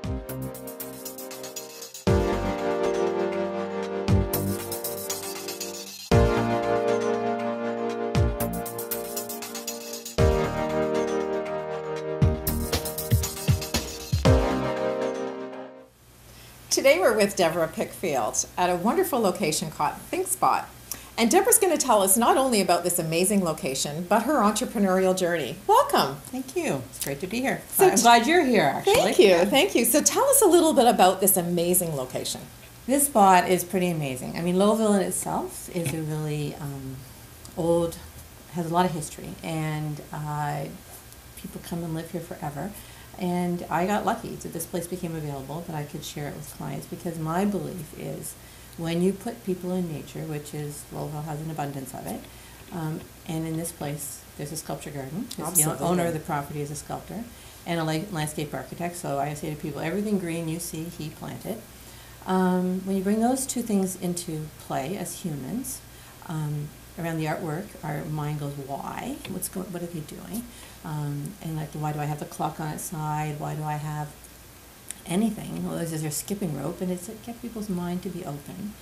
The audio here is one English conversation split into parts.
Today we're with Debra Pickfield at a wonderful location called Thinkspot. And Debra's going to tell us not only about this amazing location, but her entrepreneurial journey. Welcome. Thank you. It's great to be here. So I'm glad you're here, actually. Thank you. Thank you. So tell us a little bit about this amazing location. This spot is pretty amazing. I mean, Lowellville in itself is a really old, has a lot of history, and people come and live here forever. And I got lucky that this place became available, that I could share it with clients, because my belief is when you put people in nature, which is, Lowellville has an abundance of it, and in this place there's a sculpture garden. The owner of the property is a sculptor and a landscape architect, so I say to people, everything green you see, he planted. When you bring those two things into play as humans, around the artwork, our mind goes, why? What are they doing? And like, why do I have the clock on its side? Why do I have anything? Well, is there a skipping rope? And it's to get people's mind to be open.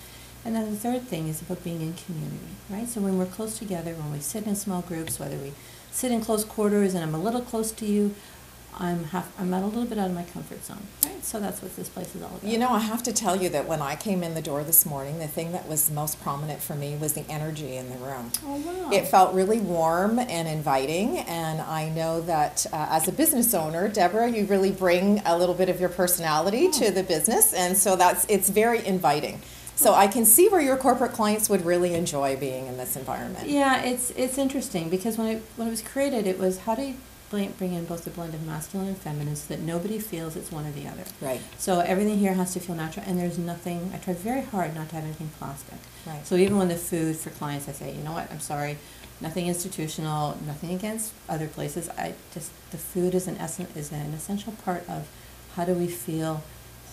And then the third thing is about being in community, right? So when we're close together, when we sit in small groups, whether we sit in close quarters and I'm a little close to you, I'm a little bit out of my comfort zone, right? So that's what this place is all about. You know, I have to tell you that when I came in the door this morning, the thing that was most prominent for me was the energy in the room. Oh, wow. It felt really warm and inviting, and I know that as a business owner, Debra, you really bring a little bit of your personality to the business, and so it's very inviting. So I can see where your corporate clients would really enjoy being in this environment. Yeah, it's interesting, because when it was created, it was how do you bring in both the blend of masculine and feminine so that nobody feels it's one or the other. Right. So everything here has to feel natural, and there's nothing, I try very hard not to have anything plastic. Right. So even when the food for clients, I say, you know what, I'm sorry, nothing institutional, nothing against other places. The food is an essential part of how do we feel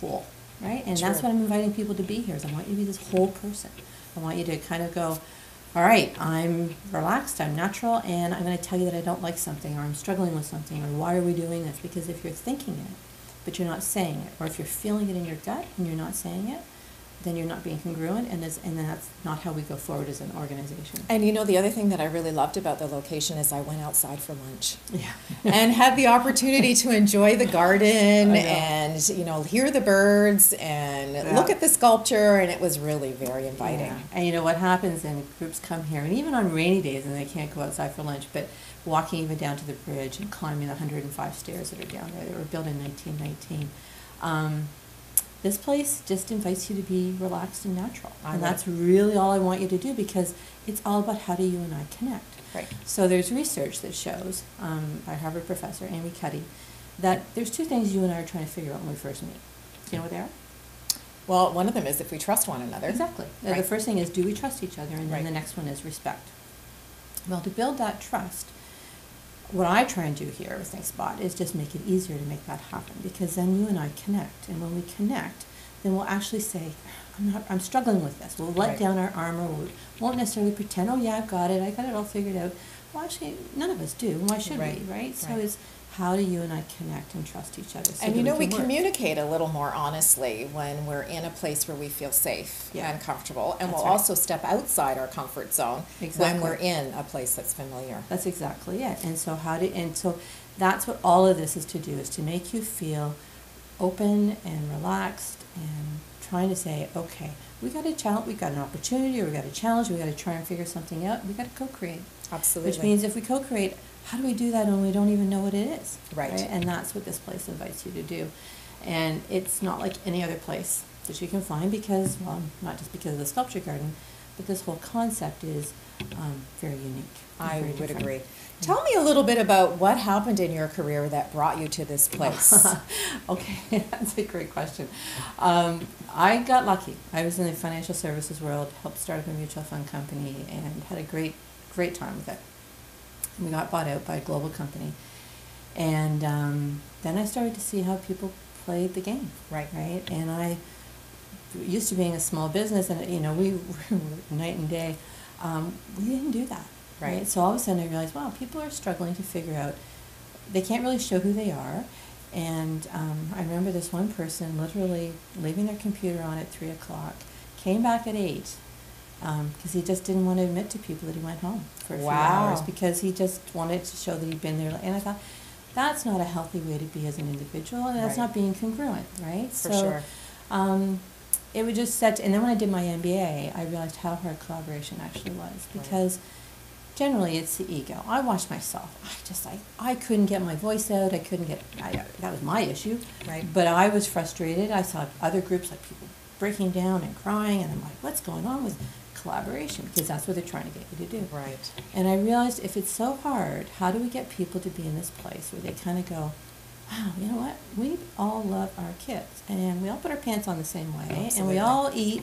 whole, right? And that's what I'm inviting people to be here, is I want you to be this whole person. I want you to kind of go, all right, I'm relaxed, I'm natural, and I'm going to tell you that I don't like something, or I'm struggling with something, or why are we doing this? Because if you're thinking it, but you're not saying it, or if you're feeling it in your gut and you're not saying it, then you're not being congruent, and then that's not how we go forward as an organization. And you know, the other thing that I really loved about the location is I went outside for lunch. Yeah. And had the opportunity to enjoy the garden and, you know, hear the birds and look at the sculpture, and it was really very inviting. Yeah. And you know what happens, and groups come here, and even on rainy days, and they can't go outside for lunch, but walking even down to the bridge and climbing the 105 stairs that are down there, they were built in 1919. This place just invites you to be relaxed and natural. And that's really all I want you to do, because it's all about how do you and I connect. Right. So there's research that shows, by Harvard professor Amy Cuddy, that there's two things you and I are trying to figure out when we first meet. Do you know what they are? Well, one of them is if we trust one another. Exactly. Right. The first thing is, do we trust each other? And then the next one is respect. Well, to build that trust, what I try and do here with Thinkspot is just make it easier to make that happen, because then you and I connect, and when we connect, then we'll actually say, I'm struggling with this. We'll let down our armor. We won't necessarily pretend, oh yeah, I got it all figured out. Well, actually, none of us do. Why should we, right? So it's how do you and I connect and trust each other? So and you know, we communicate a little more honestly when we're in a place where we feel safe and comfortable, and we'll also step outside our comfort zone when we're in a place that's familiar. That's exactly it. And so that's what all of this is to do, is to make you feel open and relaxed, and trying to say, okay, we got a challenge, we got an opportunity, or we got a challenge, we got to try and figure something out. We got to co-create. Absolutely. Which means if we co-create, how do we do that when we don't even know what it is? Right. And that's what this place invites you to do. And it's not like any other place that you can find, because, well, not just because of the sculpture garden, but this whole concept is very unique. I would agree. Tell me a little bit about what happened in your career that brought you to this place. Okay, that's a great question. I got lucky. I was in the financial services world, helped start up a mutual fund company, and had a great time with it. We got bought out by a global company. And then I started to see how people played the game. Right. And I, used to being a small business, and you know, we were night and day, we didn't do that. Right. So all of a sudden I realized, wow, people are struggling to figure out, they can't really show who they are, And I remember this one person literally leaving their computer on at 3 o'clock, came back at 8, because he just didn't want to admit to people that he went home for a few hours, because he just wanted to show that he'd been there. And I thought, that's not a healthy way to be as an individual, and that's not being congruent, right? For sure. It would just set, and then when I did my MBA, I realized how hard collaboration actually was, because generally it's the ego. I watched myself. I couldn't get my voice out. That was my issue. Right. But I was frustrated. I saw other groups, like people breaking down and crying, and I'm like, what's going on with collaboration? Because that's what they're trying to get you to do. Right. And I realized, if it's so hard, how do we get people to be in this place where they kind of go, wow, you know what? We all love our kids, and we all put our pants on the same way, Absolutely. and we all eat,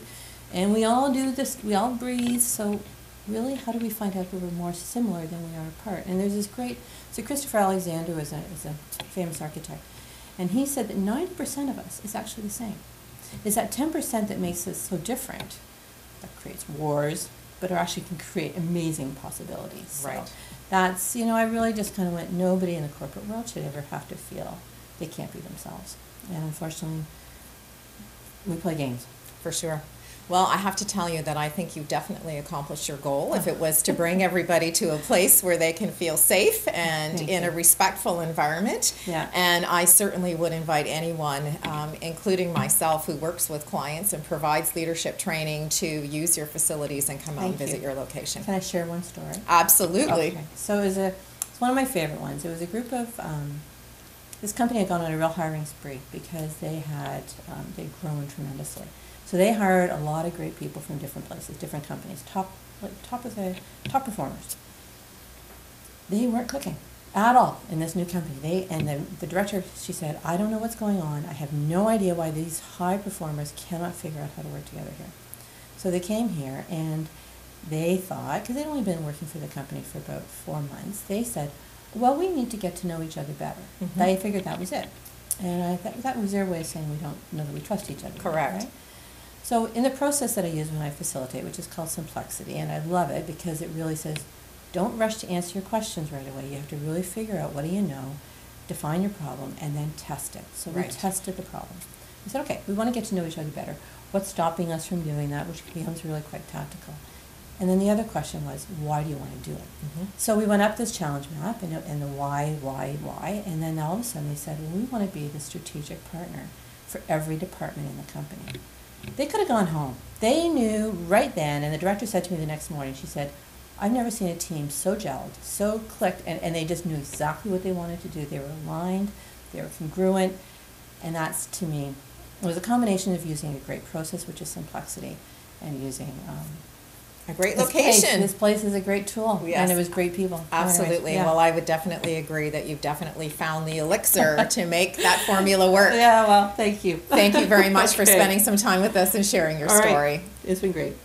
and we all do this, we all breathe. So really, how do we find out that we're more similar than we are apart? And there's this great, so Christopher Alexander is a famous architect, and he said that 90% of us is actually the same. It's that 10% that makes us so different, that creates wars, but actually can create amazing possibilities. Right. So that's, I really just kind of went, nobody in the corporate world should ever have to feel they can't be themselves. And unfortunately, we play games. For sure. Well, I have to tell you that I think you've definitely accomplished your goal. If it was to bring everybody to a place where they can feel safe and in a respectful environment. Yeah. And I certainly would invite anyone, including myself, who works with clients and provides leadership training, to use your facilities and come out and visit your location. Can I share one story? Absolutely. Okay. So it's one of my favorite ones. It was a group of, this company had gone on a real hiring spree because they'd grown tremendously. So they hired a lot of great people from different places, different companies, top performers. They weren't clicking at all in this new company. The director, she said, I don't know what's going on. I have no idea why these high performers cannot figure out how to work together here. So they came here, and they thought, because they'd only been working for the company for about 4 months, they said, well, we need to get to know each other better. Mm-hmm. They figured that was it. And I thought that was their way of saying we don't know that we trust each other. Correct. Right? So in the process that I use when I facilitate, which is called Simplexity, and I love it because it really says, don't rush to answer your questions right away. You have to really figure out, what do you know, define your problem, and then test it. So we tested the problem. We said, okay, we want to get to know each other better. What's stopping us from doing that, which becomes really quite tactical. And then the other question was, why do you want to do it? Mm-hmm. So we went up this challenge map, and the why, and then all of a sudden they said, well, we want to be the strategic partner for every department in the company. They could have gone home. They knew right then, and the director said to me the next morning, she said, I've never seen a team so gelled, so clicked, and they just knew exactly what they wanted to do. They were aligned, they were congruent, and that's, to me, it was a combination of using a great process, which is Simplexity, and using a great location. This place is a great tool, and it was great people. Absolutely. Anyways, Well, I would definitely agree that you've definitely found the elixir to make that formula work. Yeah, well, thank you. Thank you very much for spending some time with us and sharing your story. It's been great.